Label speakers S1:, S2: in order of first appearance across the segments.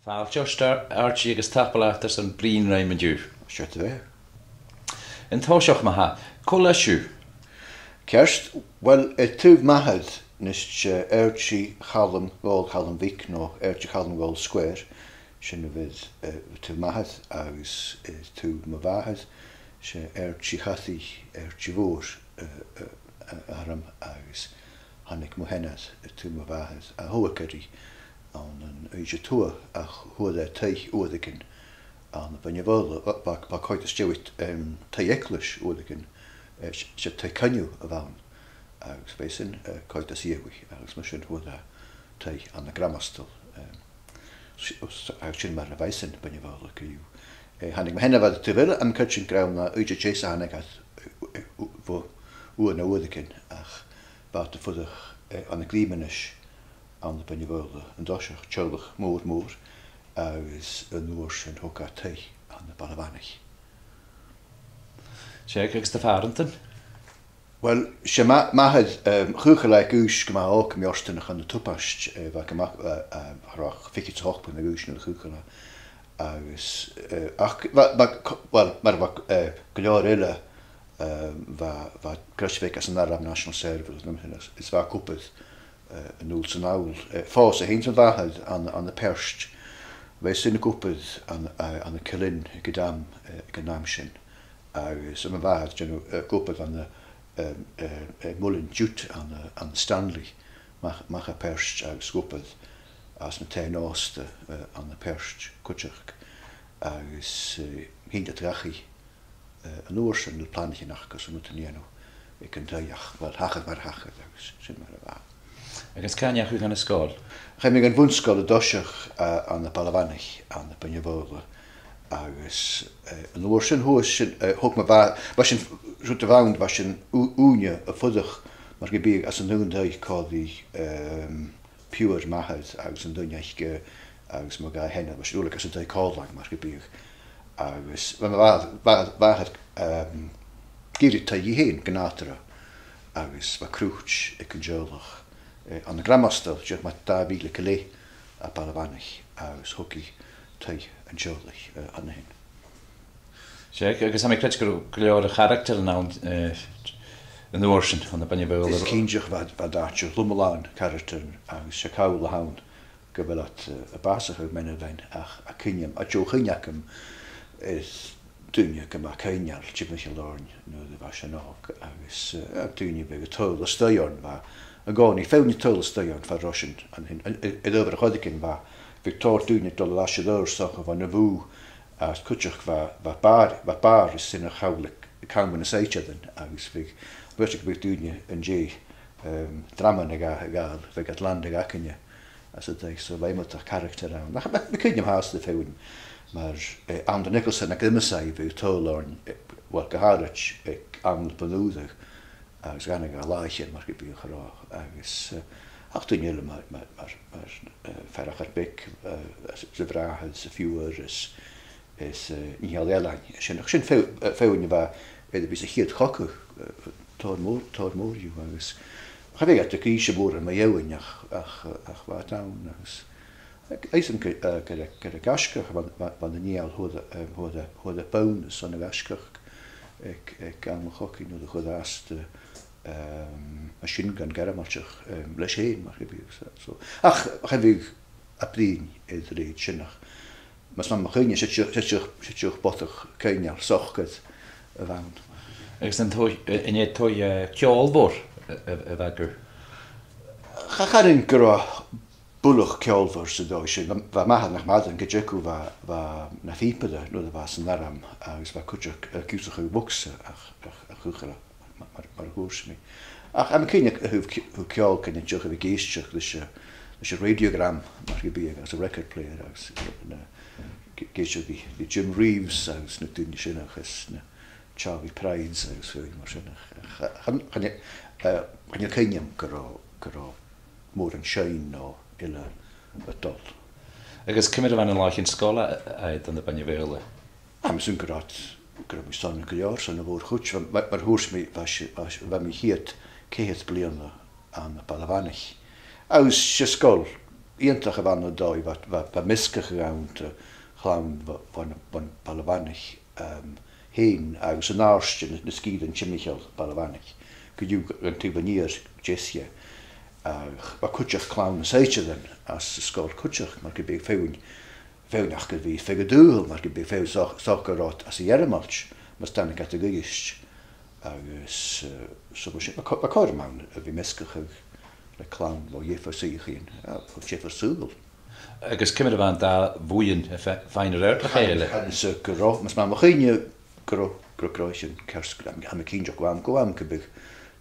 S1: Fáil just Eairdsidh agus tapalaachtas an brín raim an dú.
S2: Siart bheith.
S1: An táiseach maithe, có leis siú?
S2: Kerst, wel, tuv mahad nis Eairdsidh chalam gáil chalam vic nó Eairdsidh chalam gáil square sin vid tuv mahad agus tuv mavahad se Eairdsidh chathi Eairdsidh vor aram agus hannig mohenad tuv mavahad a hoakari an an uige tua ach huada teich oedigen an banjavola ba coitus jewit teich eklish oedigen se te canniú a bhain agus bésin coitas iewi agus mar sin huada te an na gramastal agus sin mar a bhaisin banjavola gyw hannig ma henna fad tyfil am cyrtsin grawn na uige jesa hannig at ua na oedigen ach bat y ffodach an y glímanis an de banjavola an dosach tjolach mór agus yn oor sin hoka teich an de balavanich.
S1: Séag agus de Farenton?
S2: Wel, se mahad chuchalaik ús gema ook mjorstenach an de tupast wa gemak rach fikit hochpun na ús na chuchala agus ach wel mar wa gleor ille wa grasvek as an Arab National Service is wa koepet an oel san aul fás a hins an wahad an de perst wij sin koepet an de kelin gedam genam sin agus am bhad gopad an mullin dút an Stanley mach a perst agus gopad as na tein ásta an na perst kutseach agus hín a drachi an oorsen de planetje nach gus moet nieno ik an daiach wel hachad mar hachad agus sin mar a bhad.
S1: Agus caineach chu gan na scáil?
S2: Cha mé an bhunscoil a doiseach an na Balavanich an na banjavola agus an oor sin hoes sin hok ma was sin rút a bhaund was sin úne a fudach mar gebíag as an nuúndaich cádi pure mahad agus an dunneich agus ma ga henne was úleg as an daich cálang mar gebíag agus wahad gíri ta í héin gnátra agus wa krúch ik an jolach an na gramastal jut ma da bíle kelé a Balavanich agus hoki teich an jolach an hyn.
S1: Séag agus am cred go leor a character ná an oorsin an na banjavola.
S2: Is cínseach va dáte lumalán character agus se cawl a haun go bhfuil a basach mena bhain ach a cineam a jo chineacham is dúine go a caineal tibmich a lorn nó de bha se nák agus a dúine be a tol a stoiorn va a gáni féni tol a stoiorn fa rosin an hyn over a chodicin va Victor dúine dol a lasidor soch van na bhú as kutseach va bar is sin a chawlik kaimbeul na seitjaden agus vig bwysig byr dúine an jé drama na gael vig at land ag acinne as a deich so veimot a character an me cynniam haas de fewn mar Amanda Nicholson ag ymysau vig tolorn wel gaharach am benúdig agus gan ag a laichin mar gybi a charach agus ach dwi'n yle mar ferach ar bic sy vrahad sy fwyr is níhal elang sin fewn i fa edrych bys a hyd chocw tor môr yw agus cha fe at y gris y môr yn mae ewyn ach fa dawn agus eis yn gyda gasgach fan y nial hwyd y bonus o'n y gasgach ag am y choci nhw'n chwyd ast a sin gan garamarchach leis héin mar gebíag so ach hefig a blin is réid sinnach mas na chuine sitch botach céineal sochgad a bhain
S1: agus an iné toi ceolbór a bhegur
S2: chacharin gur bulach ceolbór sa dó sin bha mahad nach madan go jecu bha na fípada nó a bha san aram agus bha cúteach cúsach chu buksa ach chuchara mar hús mi. Ach am cynnig hwf ceol cynnig joch efo geistioch lys y radiogram mar gybiag as a record player agus geistioch fi Jim Reeves agus na dyn sinach as na Charlie Prides agus fwy mar sinach cynnig cyniam gyro môr yn siein o ila y dol.
S1: Agus cymryd o fan yn laich yn sgola aid an y banjavola?
S2: Am sy'n gyda mi stan yn gylior sy'n y fawr chwch mae'r hwrs mi fa mi hyd cehed blion an y Balavanich. Aus se skol íontach a bhain ó dói ba miscach around chlán van Balvanich hén agus an áste na scíd an Chimichael Balvanich go dú an tú baníir Jessie ba cúteach chlán na séitean as scóil cúteach mar go bé féwnach go bhí fé go dúil mar go bé fé sácarát as a dhearmalt mas tanna gat a gist agus ba cáirmán a bhí miscach le chlán ó dhéfar síchéin ó dhéfar súil.
S1: Agus cymryd y fan da fwy'n ffain yr erth chéile?
S2: Sa gyrro, mas ma'n mwchyn groes yn cersg am y cyn joc gwam cybig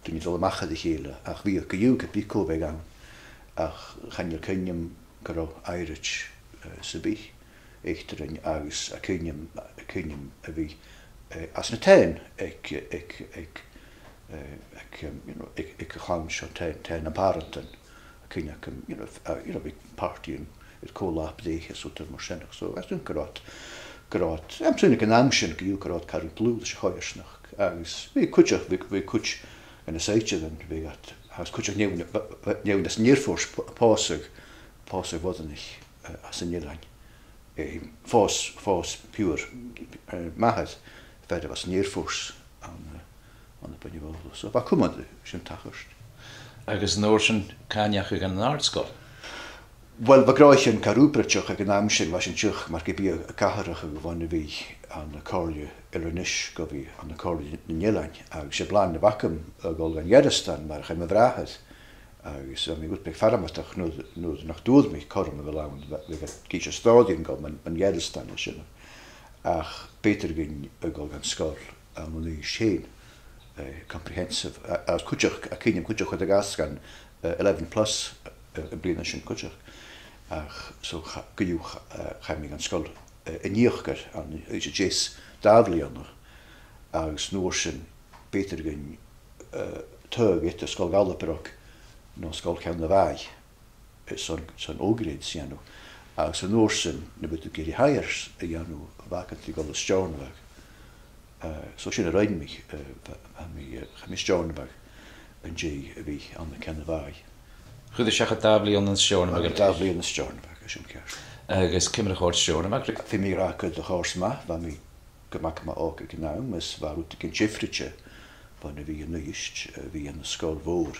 S2: dwi'n ddol ymachad i chéile ach fi o gyw gybi cwbeg am ach chanio'r cyniam gyrro Eairdsidh sa bi eichtrin agus a cyniam a fi as na ten ec chan sio ten am parentan a cyniam big party yn cólap déchas út mar sinnach, so as dún garát. Am sunnig an amsin go garát carú blúd se choirsnach. Agus vi kutjach vi kutj en a seitje den vi gat has kutjach neun as nierfors pásig vodanich as a nilain. Fós pure mahad fed was nierfors an a bunivol. So ba kumad sin tachast.
S1: Agus nóirsin cáineach an artscoil?
S2: Wel, ba gráisinn carúbreteach ag an amsin was an tuch mar go bí a caharach a bhhainna bhí an na cóirle inis go bhí an na cóirle na Nílainn agus sé bláin na bhacam a gáil an Eairdsidh mar chaim a bhráthad agus a mí gut beag faramatach nó nach dúd mí chom a bh lán bhí cí sé stádion go an Eairdsidh na sinna ach Peter gin a gáil an scóil an mí sé comprehensive as cúteach a cínim cúteach chud a gas gan 11 plus a bliana sin cúteach ach so gyw chaimig an sgol níochgar an eich jés dafli anna agus nóir sin Peter gyn tøg et a sgol galaperok no sgol ceann na bhai son ógrid sianú agus an nóir sin na butu geri hairs a janú vakant i gol a stjórnavag so sin a rein mig mi stjórnavag an jé a vi an na ceann na bhai.
S1: Chud is seach a dafli an stjórnavag?
S2: Dafli an stjórnavag a sin ceir.
S1: Agus cymryd a chóir stjórnavag?
S2: Fi mi ra cyd a chórs ma, fa mi gymac ma og ag naw, mas var út gyn jifritje, fan a fi yn nýst, fi yn y skol fôr,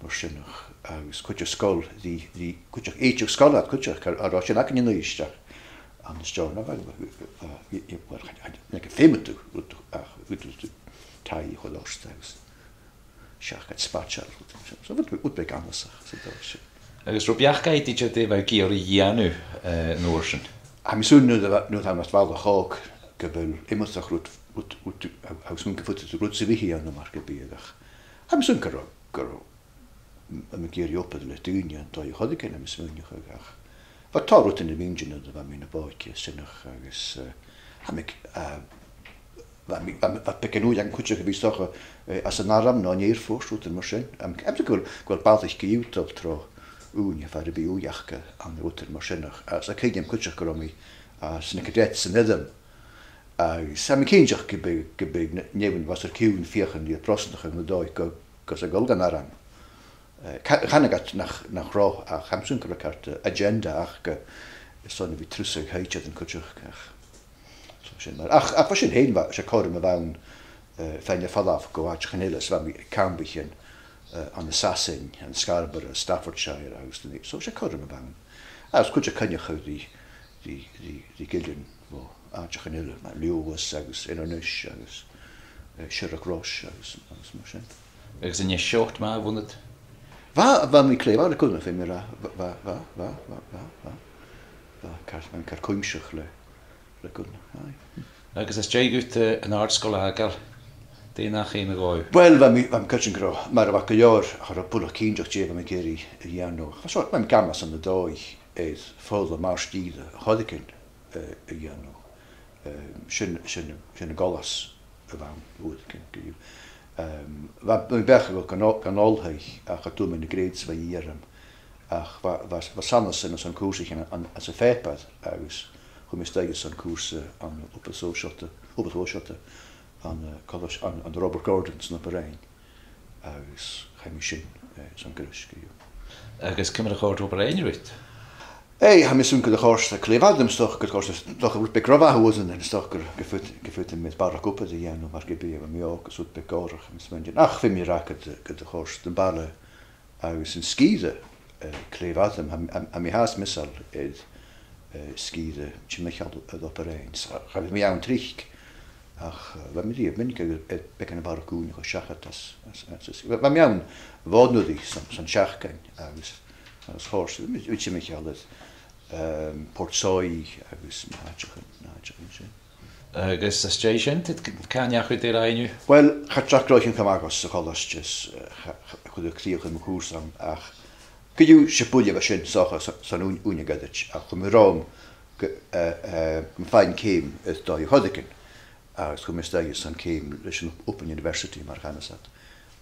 S2: mor sinnach, agus cwtja skol, cwtja eitiach skolat, cwtja, ar o sin ac yn nýst, an stjórnavag, nek femmetú, út tai chod orstags. Siach at spatchal, so út beag annasach, so da sin.
S1: Agus rwbiach gaid i ti fe gyr i ianw nóir sin?
S2: A mi sŵn nŵd am at fawr a chog Caimbeul imosach út haws mwyn gyffwtyd rwyd sy'n fi anna mar gybiagach. A mi sŵn gyro am y gyr i opad le dŵnian doi chodig yn am y smynioch agach. Fa tar rwyd yn y mingin yna fa mi'n y boici synach agus fa pecan ŵd ang cwtio gyfi stocha as yn aram no nir ffwrs rwyd yn mor sy'n. Am gweld baddich gywiwtob tro únia far bi újachka an úter mar sinnach as a céim cúteach go mi as na cadet san idem sam céinteach gebig neven was ciún fiochan í prosnach an dói go a golgan aran channagat nach rá a chamsúnkar kart agenda ach go son vi trusig heitjad an cúteach ach sin héin war se chom a bhain fein fallaf go áit chanélas var mi Caimbeul an Assassin and Scarborough, Staffordshire, agus den so sé chom a bhain. Agus cúte cynneach di gillian fo áiteach an ile, Leowas agus Inis agus Sherlock Ross agus mar sin.
S1: Agus yn seocht ma bhúnad?
S2: Va mi cléh a cúna fé mé car cúimseach le cúna.
S1: Agus is dréigút an artscoil agal? Dénach chéim a gáib?
S2: Wel, fam cyrtyn gro, mae'r fac o ior, ar y bwlach cynjoch jef am y geri y ianw. Chos mae'n gamas am y doi, eith ffwrdd o mar stíl, chodicyn y ianw. Sy'n y golas y fawn, wyd cyn. Mae'n bech o ganolhaich, ach a dwi'n mynd y greds fa iarm. Ach, fa sanas yn o'n cwrsich as y ffepad, agus chwm ystagis o'n cwrs an wbeth o siotta. An Robert Gordon's na Bahrain agus chaimi sin san gyrysg.
S1: Agus cymryd a chóir o Bahrain rwyt?
S2: Ha mis sŵn gyda chors a clefadym stoch gyda chors stoch a rwyd begrafa hwysyn yn stoch gyffwyd yn mynd barra gwpad i iawn o mar gybi efo mi og os wyd begorach mis mynd ach fi mi ra gyda chors dyn barra agos yn sgida clefadym a mi has misal yd sgida ti'n mechal yd opereins a fydd mi iawn trich ach fa mi di mynd gyda becan y barra gwn o siachat fa mi iawn fod nhw di san siachgain agos chors wyt ti'n mechal yd portsoi agus
S1: agus a station caniach with their ainu.
S2: Well, chatach roichen camagos sa cholas just chud criach yn mwcwrs am ach gydiw siapwlia fa sin socha san únia gadach ach chum rom fain came ys doi hodicin agus chum ystau san came leis an Open University mar chanasat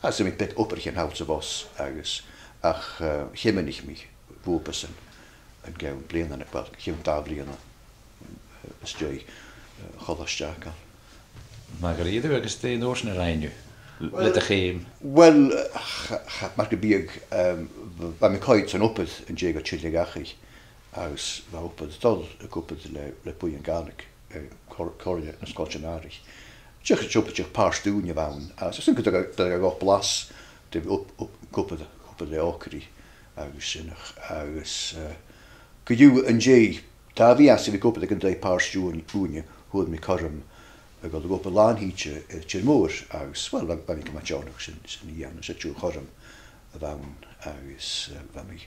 S2: a sy'n mynd bet opar chi'n hawt sa bos agus ach chymynich mi fwbasan yn gawn blian yn wel chi'n daflu yna ysdoi cholasjaak al.
S1: Margarida agus dé noorsen er ainu. Let a chém.
S2: Wel, mar gebieg va mi coit an opad yn jeg a chile gachig agus va opad dol a opad le pwy yn garnig corle na scolcinarig. Chich chopad chich par stúnia vaun as sy'n gyda go blas de opad le okri agus sinnach agus gydiw yn jeg da fi as i fi opad ag yn dau par stúnia hwyd mi corym a gael gwp y lan hitio ti'r môr agus, wel, fa mi gyma Johnach sy'n i iawn sy'n tiw'r chorym y fawn agus fa mi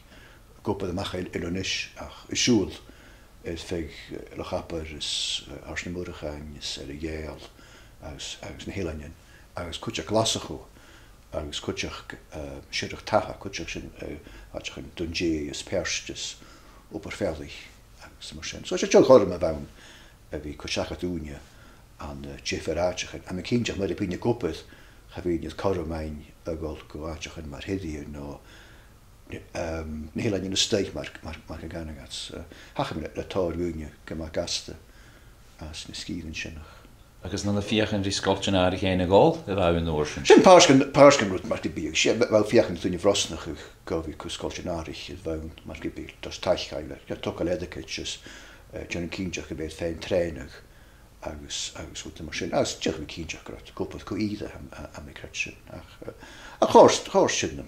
S2: gwp y macha ilonis ach y siŵl ffeg loch apar ys ars na mwrachan ys y Eairdsidh agus na Héileann agus cwtioch glasach o agus cwtioch syrach tacha cwtioch sy'n atach yn dwngé ys perstis o barfelig agus mar sy'n so sy'n tiw'r chorym y fawn fi cwsiachat únia an jeferachach a me kinjach mar pine gopet ha vi net karmain a gol goachach mar hedi no Héileann steich mar ganagats ha me la tar únia gema gaste as na skiden sinnach
S1: agus na fiachan rí scolcinarí chéna gol a bh in orsin.
S2: Sin párscan rút mar bí sé bhil fiachan túine frosnach go bhí cos scolcinárich bhain mar bí das taichaile to leidecas John Keenjach beit féin treinach agus út mar sin as teach Keenjach grot gopad go ide am mi kretsin a chorst sin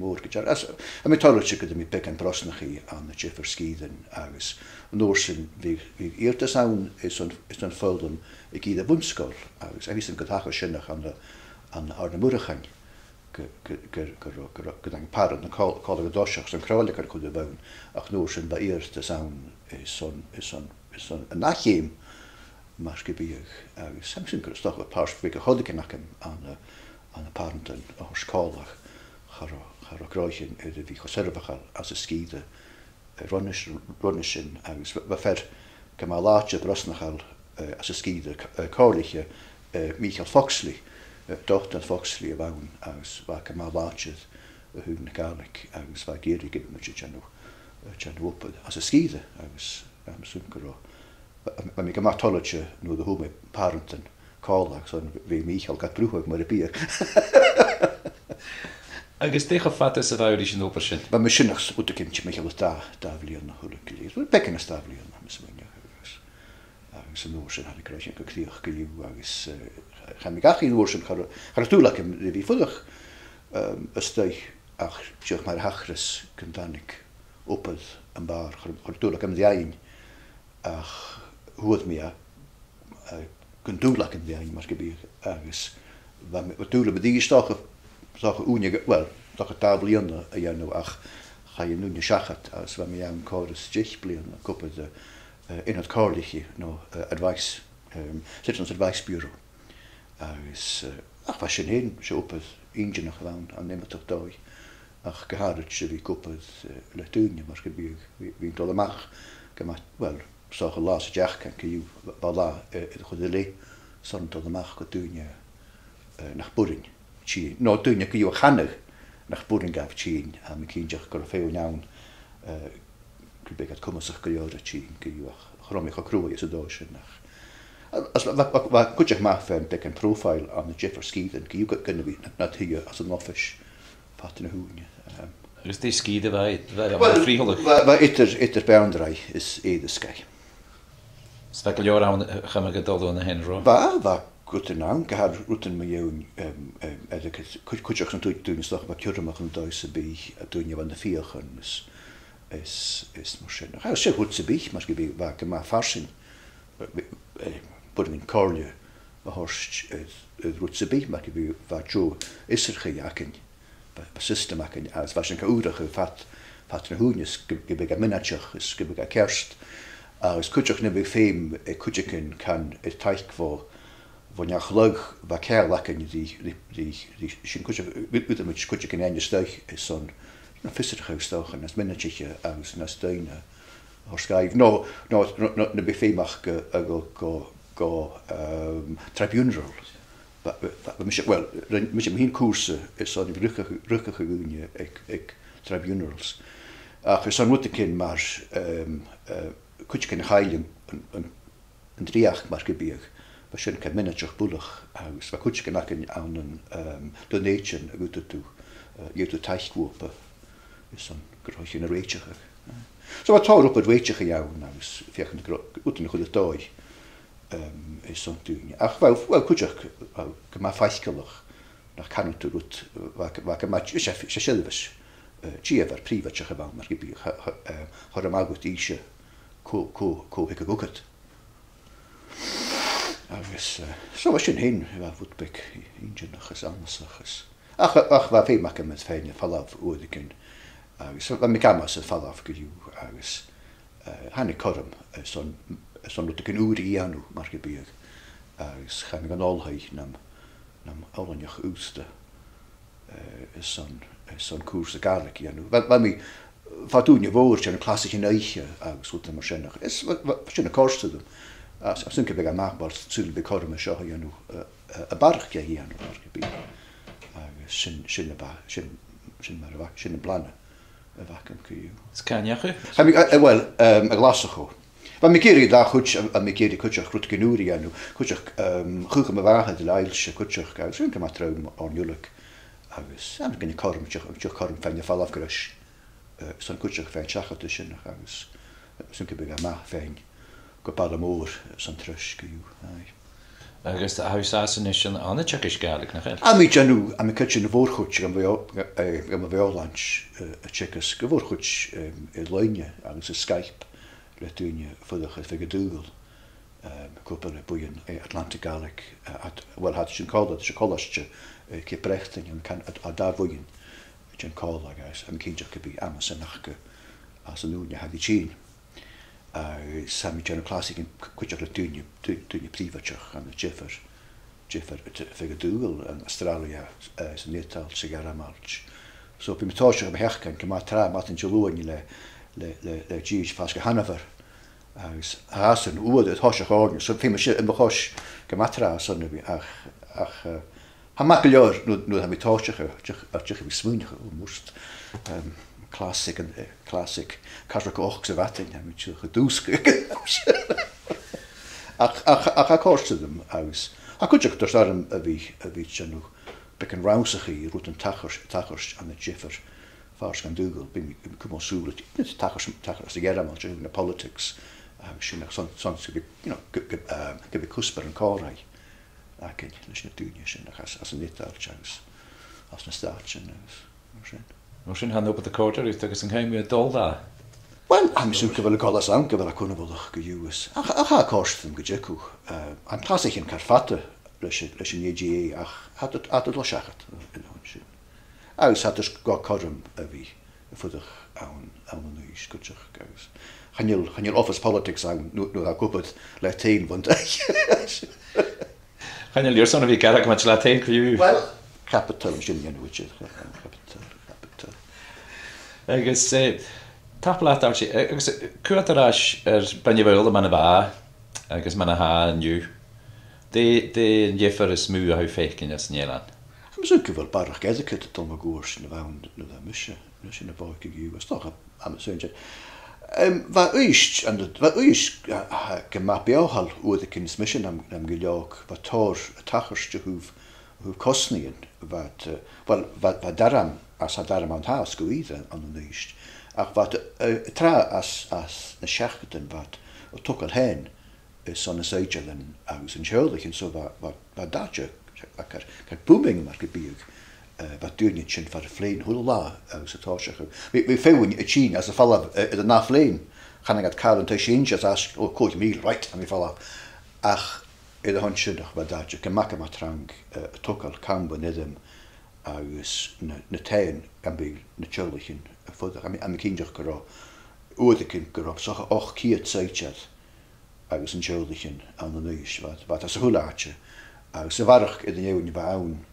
S2: mór gejar as a mi talche go mi bekan brosnachi an na Jeffer skiden agus norsin vi Eairdsidh saun is an foldum ik ide bumskol agus a vísum gotacha sinnach an arna murachan gyda'n parod na coleg o dosiach sy'n crawlig ar cwyd y fewn ac nhw sy'n ba Eairdsidh sawn is on y nachim mar gybiag agus sam sy'n gwrs doch o pars fig o hodig yn acym an y parent yn o'r scolach char o groechen ydy fi choserfachal as y skide runnishin agus va fer gyma laatje brosnachal as y skide corliche Michael Foxley Dr. Foxley abawn agus va gyma laatje hwn garlic agus va geri gyda much chanu opad as y skide agus am sunkro ma mi gyma tolotje no de home parenten callach so vi Michael gat brúhag mar bier
S1: agus décha fatas a bhir sin ópar sin.
S2: Ba me sinnach út a kimtje Michael da bblion na chuúla goléir. Becan is da bblion na mismine agus an nóir sin hanna croisin go críoch go liú agus cha mi gachi nóir sin char túla kim le bhí fulach ystau ach tioch mar hachras gyndanig opad an bar char túla kim ddiain ach hwyd mi a gyndúla kim ddiain mar gybir agus túla byddi stoch únia wel doch a da bliana a dhéanú ach cha i núne seachat as bheit mi an choras 10 bliana cupad inad cóirlachi nó advice Citizens Advice Bureau agus ach fa sin hén se opad inginach bhain an nimatach dói ach goharad se bhí cupad le túne mar go bhín dul amach go well socha lás a deachcan go dú ba lá chud lé son dul amach go túne nach burin Tjín. No dúine go dú chanach nach burin gaf Tjín a mi cínteach gur féú neann go begad cumasach go leor a Tjín go dú chromich a crúi is a dó sin nach. As va kuteach ma fein be an profile an na Jeffer skiden go dú gynna bhí na tíige as an office pat na húne.
S1: Agus dí scíide bheith fríholag.
S2: Well, itter boundary is either sky.
S1: Spekel leor an chama godolú na hen ro.
S2: Va goed in naam, gehad routen met jou kutjach en doen is toch wat jurmach en duise bi doen je van de viergen is misschien. Hij zegt goed ze bi, maar gebie waar ik maar farsin. Putting in korje, maar horst roet ze bi, maar gebie waar jo is gejaken. System maken als was een kaurige vat een hoenjes gebie minatjach is gebie kerst. Als kutjach ne bi feem kutjaken kan het teich voor wanneer geluk wat keer lekker die zien kutje kan einde stuig is zo'n visserige stoog en als minnetje als na steun schrijf no de bv mag go tribunal wel met je koersen is zo die rukkige unie ik tribunals zo'n moet ik in maar kutje kan heilen een drieacht maar gebied. We zullen geen manager bullig uit. We kunnen geen aan een donation uit toe. Je doet tijdswoorden is een grootje een reetje. Zo wat hoor op het reetje jou nou is via een goede tooi is zo'n doen. Ach wel kun je maar vastgelig. Dan kan het doet waar maar je zelfs. Tjever privatje gewoon maar gebied. Had hem al goed ietsje ko ik ook het. Zo was je heen, waar voet bek eentje nog eens anders is. Ach, waar veel maken met fijne valaf oordiken. Wat me kan maar ze valaf gejuw. Hanne korm, zo'n dat ik een uur ianu maar gebeurt. Gaan we al hij nam allenjach oosten. Is zo'n koers de garlic ianu. Wat me wat doen je woordje een klassische neitje. Wat er maar zijn nog is wat je een koers te doen. Als ik een beetje maakbaar zullen we kormen zo je nu een barkje hier nu maar gebied. Zijn plannen. Wakken kun je.
S1: Kan je?
S2: Heb ik wel een lastig. Maar me keer je daar goed en me keer die kutje goed genoeg ja nu. Kutje goed me wagen de leilsje kutje gaan. Zo'n maar trouwen onjulik. En ben je korm van je val afgrush. Zo'n kutje van chachat tussen gaan. Zo'n beetje maar fijn. Gopad amor san trösk ju.
S1: Agus de huisasen is een ander tjekisch gaelig nog.
S2: Ami janu, ami kutje voorgoed, gaan we al lunch tjekis voorgoed lijnje, agus een Skype, let doen je voor de Geairdsidh, kopen boeien Atlantic gaelig, wel had je een call dat je college keprechten en kan het daar boeien, je een call guys, en kindje kan bij Amazon nachke, als een je had die chin. Sami John Classic in kutjach doen je privatje aan de Jeffer Geairdsidh en Australia is een netal sigara march. Zo op je metoosje op herken kan maar tra Martin Jaloen le G's vast Hanover. Haas een oud het hosje gewoon zo veel shit in behosh kan maar tra zo nu ach ha makkelijker nu heb je metoosje je smoen moest classic Carrick och ze watten met je gedoeske. Ach kost them aus. Ha kun je daar een beetje nog beken rousige routen tachers aan de Jeffer vars gaan Google bin kom zo dat het tachers together maar in the politics misschien nog zo'n give kusper en korai. Ken dus niet doen je als een net als een staartje
S1: Misschien gaan op de quarter is dat een geheim dol daar.
S2: Wel, I'm zoeken wel alles aan, wel kunnen wel gejuis. Ach kost hem gejeku. Aan klassiek in karfatte, dus een EGA had het loschachet. Aus had dus go korm wie voor de aan nu is goed geus. Gaan je office politics aan nu dat kopet Latijn want.
S1: Gaan je leer zo'n wie kerk met Latijn kun je.
S2: Wel, capital is in which capital.
S1: Agus taplaat als je agus kuatarach ben je wel man ba agus man ha en ju de Jeffer is mu hu feken as Nederland.
S2: I'm zoeken wel paar gezen het dan goors in de wound de misje dus in de boek je was toch am zoentje wat is en wat is gemap Beò hal oor de kins mission am geljok wat tor tachers te hoef kostningen wat daram as ha daram an haas goide an den nuist. Ach wat tra as na schachten wat tokkel hen is an seidelen aus en Sjöldlichen so wat datje kar booming mar gebieg wat duurtjen van de vleen hulala aus het tasje. We fewen het zien as a fall de na vleen gaan ik het kalen te zien as koot mil right en we fall ach de hondje nog wat datje kan maken maar trang tokkel Caimbeul nedem aus na tein kan be na Sjöldlichen voor aan de kindje gero oordekin gero so och kiet seitjat agus an Sjöldlichen an den nuis wat as hulaatje agus se warch in de nieuwe baun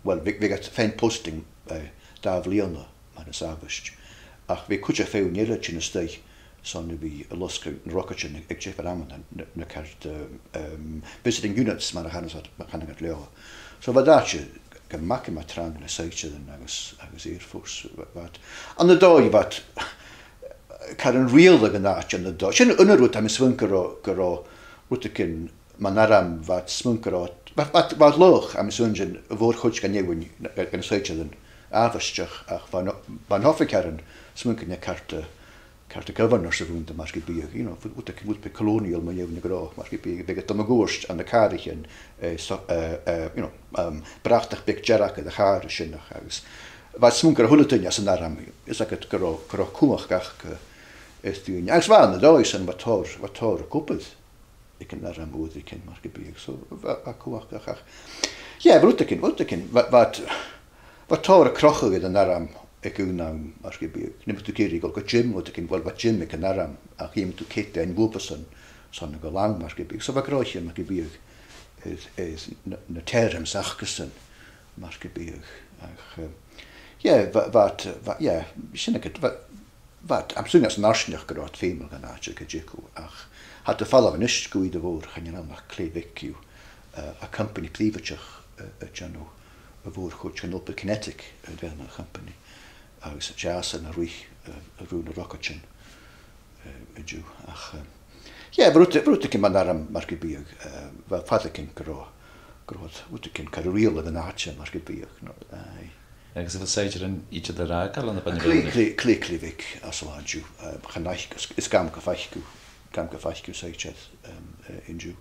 S2: well we got fan posting Dav Leona man is avist ach we kutje feu nilletjin steg son we a losk rocketjin ik chef aan na kart visiting units man gaan het leo so wat datje kan maken met trang na seitje dan agus Air Force wat aan de dag wat kan een real genatje aan de dag sin onderroet am swinkero gero rotekin manaram wat swinkero wat loch am sunjen voor goed kan je kan seitje dan avastjach ach van hoffikeren swinken je karte governors of de marskibie wat ik moet be colonial maar je gro marskibie beget de magorst aan de karichen prachtig big jarak de haar nog huis wat swinker hulletun ja sen daram is ik het gro kumach gach is du ja zwaar de is en wat tor koppelt ik ken daram moet ik ken marskibie so kumach gach ja brotekin wat tor kroche we dan daram ik unaam marskibie neemt de keer ik ook gym wat ik wel wat gym ik daram ach hem to kit en woepersen son go lang marskibie so wat grootje marskibie is na term zachgesen marskibie ach ja wat ja misschien ik het wat am sungas nationach grad femel ganache gejiku ach had de fall of nish goede woord gaan je dan naar klevekju a company plevechach jano a woord goed kan op kinetic een company aus jazz en ruich rune rocketchen ju ach ja brote ken man daram markibie wat fatken grot wat ken karriere de nache markibie no
S1: ik zal zeggen in iets de rakel en de
S2: kliklivik aslaju khanach is kam kafachku seichet in ju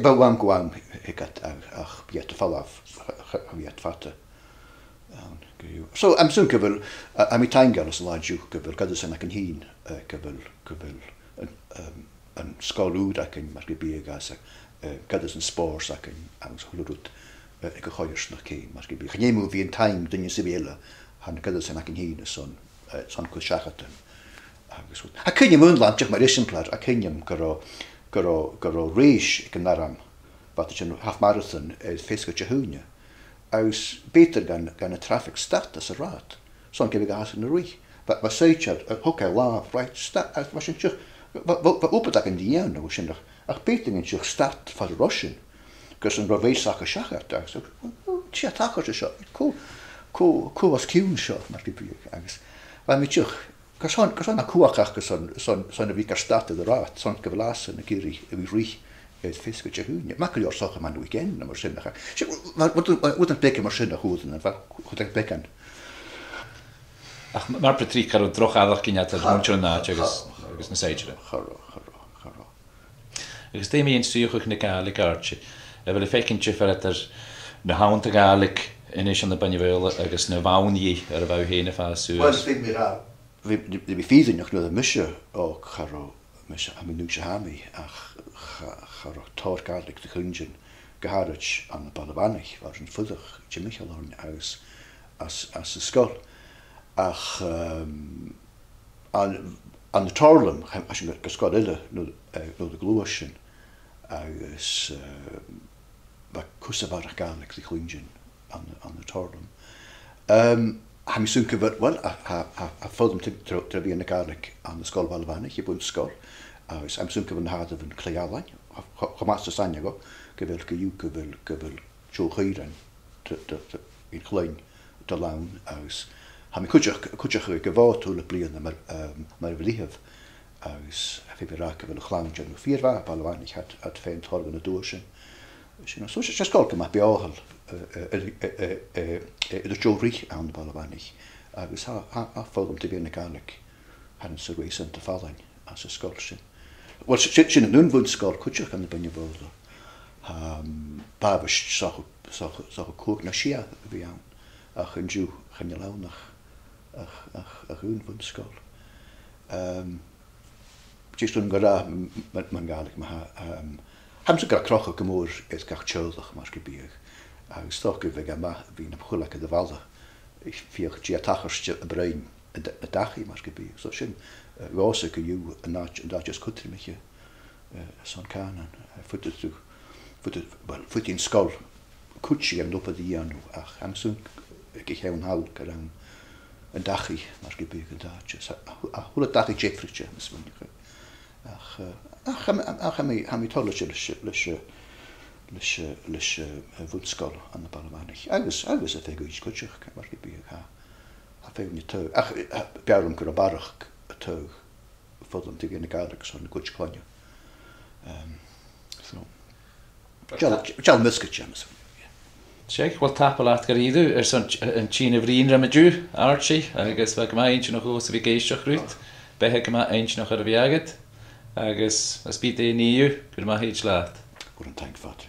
S2: ba wan kwam ik had ach biet fall af biet fatte so am soon kevel am taingal aslaju kevel kadusen akan hin kevel an skolud akan markibie gas kadusen spores akan aus hulurut ik goiers nog geen markibie geen wie een time dan je civile han kadusen akan hin son kushachten a kun je moonland csak maar exemplar a kenyam garo reish ik naram wat je half marathon is fiske jehunya aus beter gan a traffic status a rat son ke gas in ri but was search hoke laugh right stat was je wat opdak in die no shindig ach beter in je start for the russian because in rovei saka shachart so tja tacher shot ko was kiun shot maar die agus wat met je Kasan a kuachach son a vikar starte de rat son gevelasen a giri vi ri et fiske jehunya makkel your socha man weekend na marsinna wat een plek marsinna hoeden en wat ik plekken
S1: ach maar Patrick kar droch adag kinat er mucho na agus na seidre
S2: garo
S1: agus temi in suich na galig arche wel fekin cheferter na haunte galig in is aan de Caimbeul agus na vauni wou heen fa su
S2: we fieden nog de musje ook garo musje am nu hami ach garo torgadig de gunjen geharch aan de Balwanich was een voedig Michaelorn aus as de skol ach aan de torlum als je geskodille no de gloosjen aus wat kusabar galig de gunjen aan de torlum Ham soon convert well I fodum to be in the garlic on the skull Balwanich, you skull. I'm soon convert hard of an clearline. Master Sanyago, Gavel Gavel Joe Hiran to in Klein to Lown aus. Ham Kutcher Gavot to the Blian Marvelihev aus. I think Rack of a clown general fear Balwanich had faint horror in the ocean. So sé sscoil go beáhall idir teórí an ballhanig agus fágam de bhíonna gaach han sa rééis an fálain as sa sscoil sin. Well sin an nunbhún sscoil chuteach an na banne bhla. Babist sa cwg na sia fi iawn ach yn diw chynnu lawn ach yw'n fwn sgol. Jyst yn gyda mae'n gael ham sy'n gael croch o gymwr eith gach tioddach mas gybiag ag stoc yw fe gama fi'n ymchwylach y dyfalda fiach gia tachars y brain y dachi mas gybiag. So sy'n gosig yw yn da just cwtri mich son canan Fwyd i'n sgol cwtsi am dwpa di anw ach am swn gechewn hawl gyda'n yn dachi mas gybiag yn da a hwla dachi Jeffrey James ach am ei tolle lys fwyd sgol an y balamanig agos y ffeg oes cwtsiach mas gybiag a fewn i tawg ach biawr am gyda barach y tawg ffodlom dig yn y garig son y gwtsi clonio Jal mysgyd James.
S1: Sieg, wel tapal at garidw, son yn China frin ram y dŵ, Eairdsidh, agos fe gyma ein sy'n o'ch o fi geisio chrwyd, behe gyma ein sy'n o'ch ar y fiagad, agos ysbyd ein i yw, gyda ma heid laat.
S2: Gwrdd yn tank fat.